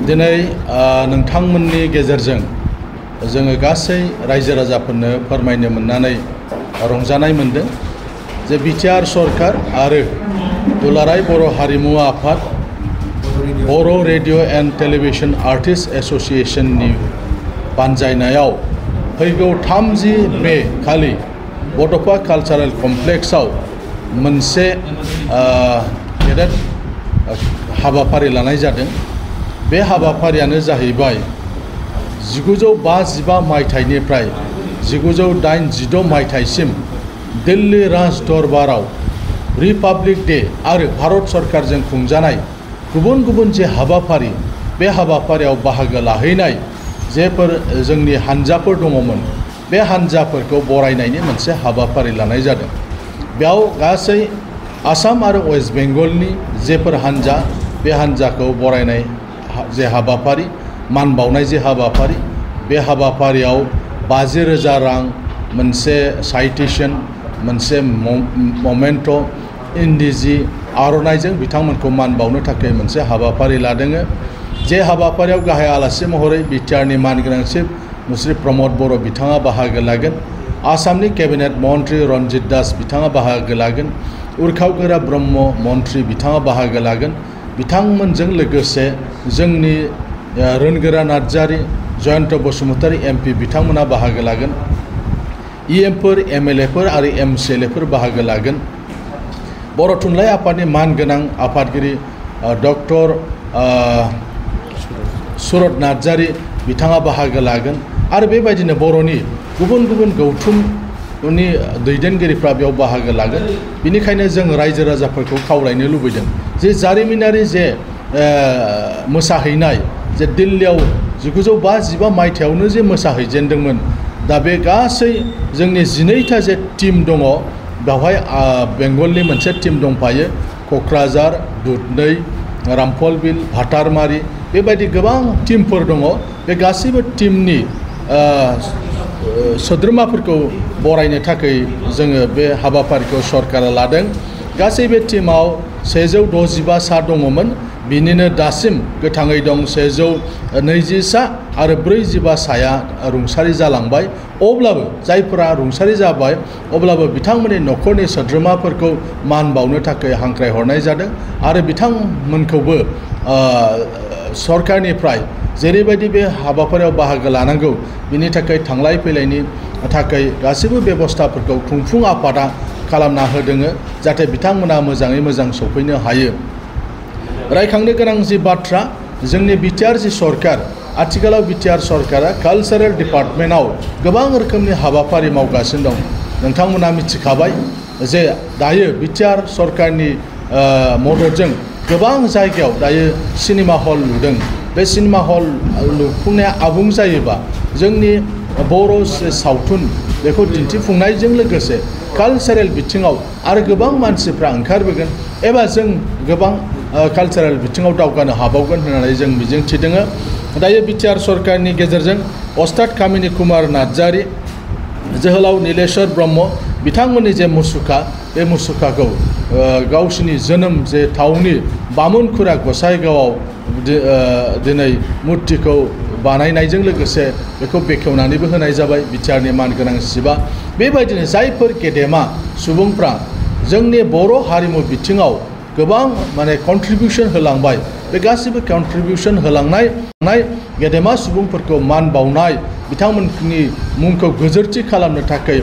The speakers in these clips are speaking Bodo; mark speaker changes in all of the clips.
Speaker 1: दिनै नोंथांमोननि गेजेरजों जोङो गासै रायजो राजाफोरनो फोरमायनो मोननानै रंजानाय मोनदों जे बिटिआर सरकार आरो दुलाराय बर' हारिमु आफाद बर' रेडिअ एन्ड टेलिभिजन आर्टिस्ट एसोसिएशननि बानजायनायाव फैगौ 30 मे खालि बड'फा कालचारेल कमप्लेक्सआव मोनसे गेदेर हाबाफारि लानाय जादों। बे हाबाफारियानो जाहैबाय 1955 मायथाइनिफ्राय 1986 मायथाइसिम दिल्ली राज दरबाराव रिपाब्लिक डे आरो भारत सरकारजों खुंजानाय गुबुन गुबुन जे हाबाफारि बे हाबाफारियाव बाहागो लाहैनाय जेफोर जोंनि हानजाफोर दङमोन बे हानजाफोरखौ बरायनायनि मोनसे हाबाफारि लानाय जादों। बेयाव गासै आसाम आरो वेस्ट बेंगलनि जेफोर हानजा बे हानजाखौ बरायनाय जे हाबाफारि मान बावनाय जे हाबाफारि बे हाबाफारियाव 50,000 रां मोनसे साइटेशन मोनसे मोमेन्ट' इन्दिजि आर'नाइजों बिथांमोनखौ मान बावनो थाखाय मोनसे हाबाफारि लादों। जे हाबाफारियाव गाहाय आलासि महरै बिटिआरनि मानगोनां चिफ मुस्रि प्रमद बर' बिथाङा बाहागो लागोन। आसामनि केबिनेट मन्त्रि रन्जित दास बिथाङा बाहागो लागोन। उर्खावगोरा ब्रह्म मन्त्रि बिथाङा बाहागो लागोन। बिथांमोनजों लोगोसे जोंनि रोनगोरा नार्जारि जयन्त बसुमतारी एमपि बिथांमोना बाहागो लागोन। इएमफोर एमएलएफोर आरो एमसिएलएफोर बाहागो लागोन। बर' थुनलाइ आफादनि मानगोनां आफादगिरि डक्टर सुरत नार्जारि बिथाङा बाहागो लागोन आरो बेबायदिनो बर'नि गुबुन गुबुन गौथुमनि दैदेनगिरिफ्रा बेयाव बाहागो लागोन। बेनिखायनो जों रायजो राजाफोरखौ खावलायनो लुबैदों जे जारिमिनारि जे मोसाहैनाय जे दिल्लीयाव 1955 मायथाइयावनो जे मोसाहैजेनदोंमोन दा बे गासै जोंनि 12था जे टीम दङ बेवहाय बेंगलनि मोनसे टीम दंफायो क'क्राझार दुधनै रामफलबिल भाटारमारि बेबायदि गोबां टीमफोर दङ। बे गासैबो टीमनि सोद्रोमाफोरखौ बरायनो थाखाय जोङो बे हाबाफारिखौ सरकारा लादों। गासै बे टीमाव 125 सा दङमोन बिनिनो दासिम गोथाङै दं 120 सा आरो 45 साया रुंसारि जालांबाय। अब्लाबो जायफोरा रुंसारि जाबाय अब्लाबो बिथांमोननि न'खरनि सोद्रोमाफोरखौ मान बावनो थाखाय हांख्रायहरनाय जादों आरो बिथांमोनखौबो सरकारनिफ्राय जेरैबायदि बे हाबाफारियाव बाहागो लानांगौ बिनि थाखाय थांलाय फैलायनि थाखाय गासैबो बेबस्थाफोरखौ खुंफुं आफादा खालामना होदों जाहाथे बिथांमोना मोजाङै मोजां सफैनो हायो। रायखांनो गोनां जि बाथ्रा जोंनि बिटिआर जि सरकार आथिखालाव बिटिआर सरकारा कालचारेल डिपार्टमेन्टआव गोबां रोखोमनि हाबाफारि मावगासिनो दं। नोंथांमोना मिथिखाबाय जे दायो बिटिआर सरकारनि मददजों गोबां जायगायाव दायो सिनेमा हल लुदों। बे सिनेमा हल लुफुंनाया आबुं जायोबा जोंनि बर' सावथुन बेखौ दिन्थिफुंनायजों लोगोसे कालचारेल बिथिङाव आरो गोबां मानसिफ्रा ओंखारबोगोन एबा जों गोबां कालचारेल बिथिङाव दावगानो हाबावगोन होननानै जों मिजिंथिदों। दायो बिटिआर सरकारनि गेजेरजों अस्ताद कामिनी कुमार नार्जारि जोहोलाव नीलेश्वर ब्रह्म बिथांमोननि जे मुसुखा बे मुसुखाखौ गावसिनि जोनोम जे थावनि बामुनखुरा गसाइगावआव दिनै मुर्तिखौ बानायनायजों लोगोसे बेखौ बेखेवनानैबो होनाय जाबाय बिटिआरनि मानगोनां चिफआ। बेबायदिनो जायफोर गेदेमा सुबुंफ्रा जोंनि बर' हारिमु बिथिङाव गोबां कन्ट्रिबिउसन होलांबाय बे गासिबो कन्ट्रिबिउसन होलांनाय गेदेमा सुबुंफोरखौ मान बावनाय बिथांमोननि मुंखौ गोजोरथि खालामनो थाखाय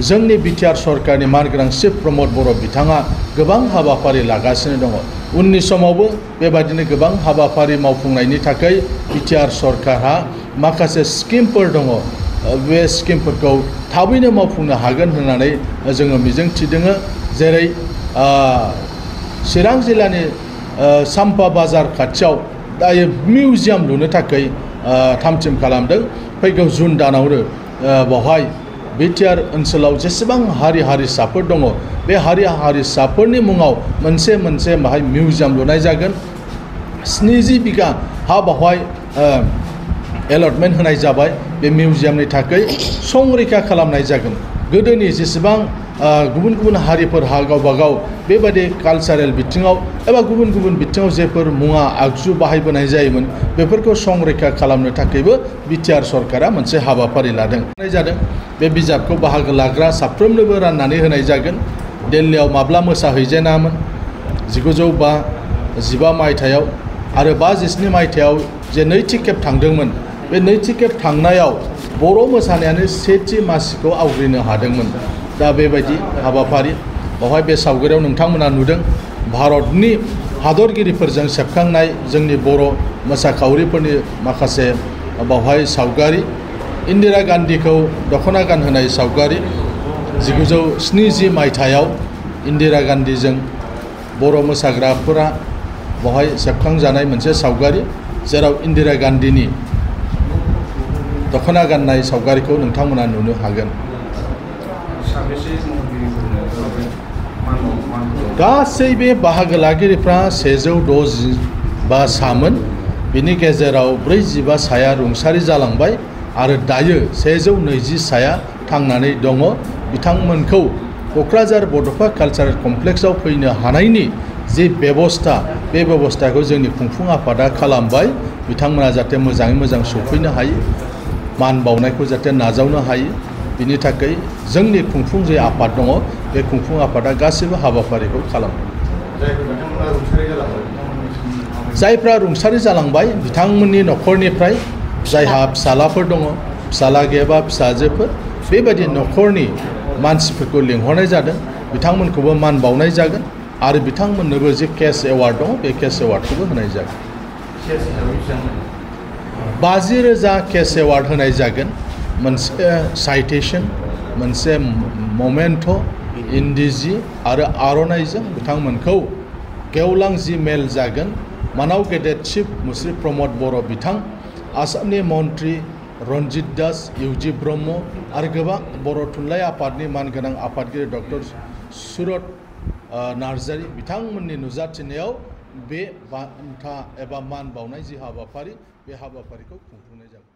Speaker 1: जोंनि बिटिआर सरकारनि मानगोनां चिफ प्रमद बर' बिथाङा गोबां हाबाफारि लागासिनो दङ। उननि समावबो बेबायदिनो गोबां हाबाफारि मावफुंनायनि थाखाय बिटिआर सरकारहा माखासे स्किमफोर दङ। बे स्किमफोरखौ थाबैनो मावफुंनो हागोन होननानै जोङो मिजिंथिदों। जेरै चिरां जिल्लानि साम्पा बाजार खाथियाव दायो मिउजियाम लुनो थाखाय थामथिम खालामदों। फैगौ जुन दानावनो बेवहाय बिटिआर ओनसोलाव जेसेबां हारि हारिसाफोर दङ बे हारि हारिसाफोरनि मुङाव मोनसे बाहाय मिउजियाम लुनाय जागोन। 70 बिगा हा बावहाय एलटमेन्ट होनाय जाबाय। बे मिउजियामनि थाखाय संरैखा खालामनाय जागोन। गोदोनि जेसेबां गुबुन गुबुन हारिफोरहा गावबा गाव बेबायदि कालचारेल बिथिङाव एबा गुबुन गुबुन बिथिङाव जेफोर मुवा आगजु बाहायबोनाय जायोमोन बेफोरखौ संरैखा खालामनो थाखायबो बिटिआर सरकारा मोनसे हाबाफारि लादों जादों। बे बिजाबखौ बाहागो लाग्रा साफ्रोमनोबो राननानै होनाय जागोन। दिल्लीयाव माब्ला मोसाहैजेनामोन 1915 मायथाइयाव आरो 1957 मायथाइयाव जे नैथि खेब थांदोंमोन बे नैथि खेब थांनायाव बर' मोसानायानो सेथि मासिखौ आवग्रिनो हादोंमोन। दा बेबायदि हाबाफारि बावहाय बे सावगारियाव नोंथांमोना नुदों भारतनि हादरगिरिफोरजों सेबखांनाय जोंनि बर' मोसाखावरिफोरनि माखासे बावहाय सावगारि इन्दिरा गान्धीखौ दख'ना गानहोनाय सावगारि 1970 मायथाइयाव इन्दिरा गान्धीजों बर' मोसाग्राफोरा बावहाय सेबखांजानाय मोनसे सावगारि जेराव इन्दिरा गान्धीनि दख'ना गाननाय सावगारिखौ नोंथांमोना नुनो हागोन। गासै बे बाहागो लागिरिफ्रा 165 सामोन। बिनि गेजेराव 45 साया रुंसारि जालांबाय आरो दायो 120 साया थांनानै दङ। बिथांमोनखौ क'क्राझार बड'फा कालचारेल कमप्लेक्सआव फैनो हानायनि जे बेबस्था बे बेबस्थाखौ जोंनि खुंफुं आफादा खालामबाय। बिथांमोना जाहाथे मोजाङै मोजां सफैनो हायो मान बावनायखौ जाहाथे नाजावनो हायो बिनि थाखाय जोंनि खुंफुं जे आफाद दङ बे खुंफुं आफादा गासैबो हाबाफारिखौ खालामो। जायफ्रा रुंसारि जालांबाय बिथांमोननि न'खरनिफ्राय जायहा फिसालाफोर दङ फिसाला गैयाबा फिसाजोफोर बेबायदि न'खरनि मानसिफोरखौ लिंहरनाय जादों। बिथांमोनखौबो मान बावनाय जागोन आरो बिथांमोननोबो जे केस एवार्ड दङ बे केस एवार्डखौबो होनाय जागोन। 50,000 केस एवार्ड होनाय जागोन। मोनसे साइटेशन मोनसे ममेन्ट' इन्दिजि आरो आर'नाइजों बिथांमोनखौ गेवलां जि मेल जागोन। मानाव गेदेर चिफ मुस्रि प्रमद बर' बिथां आसामनि मन्त्रि रन्जित दास इउजि ब्रह्म आरो गोबां बर' थुनलाइ आफादनि मानगोनां आफादगिरि डक्टर सुरत नार्जारि बिथांमोननि नुजाथिनायाव बे बान्था एबा मान बावनाय जि हाबाफारि बे हाबाफारिखौ खुंफुंनाय जागोन।